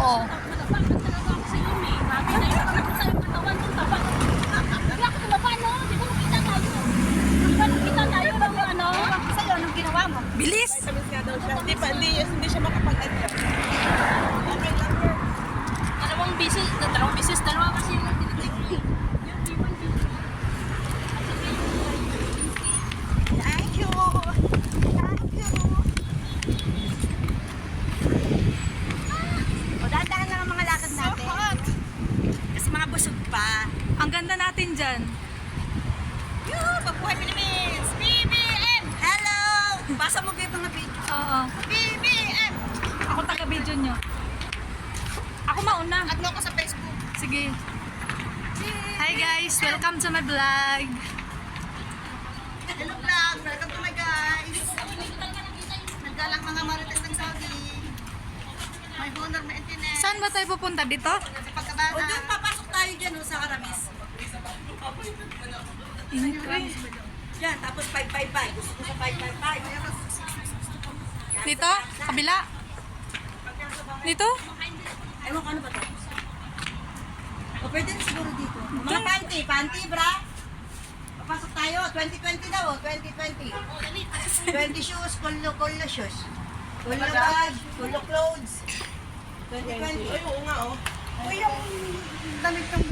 Oo. Bakit talaga ako sa iyo, eh. Grabe na yun. Ano sa yung katawan ko, taba. Bigla ako tumaba, no? Di ba nakita tayo? Di ba nakita tayo ng ano? Sa'yo, anong ginawa mo? Bilis! Vitamins nga daw siya. Hindi siya makapag-adjust. Okay lang yan. Dalawang bisis, dalawa kasi yung tinitake ko eh. Yung B1, B2. Thank you. Thank you. O, dahan-dahan lang ang mga lakad natin. So hot. Kasi mga busog pa. Ang ganda natin dyan. Yoo! Mabuhay Philippines! BBM! Hello! Basa mo kayo mga video. Oo. BBM! Ako taga-video nyo. Ako mauna. At mo ko sa Facebook. Sige. Hi guys! Welcome to my vlog. Hello vlog! Welcome to my guys! Nagdalang mga marites ng Saudi. May honor maintenance. Saan ba tayo pupunta dito? Sa pagkabata. O doon papasok tayo dyan o, sa Aramis. Yan, tapos 555. Gusto ko sa 555. Dito? Kabila? Dito? Ewan ko ano ba ito? O pwede rin siguro dito. Mga panty, bra. Papasok tayo. 2020 daw, 2020. 20 shoes, kulo shoes. Kulo bag, kulo clothes. 2020. Ay, oo nga, oh. O yung damit ng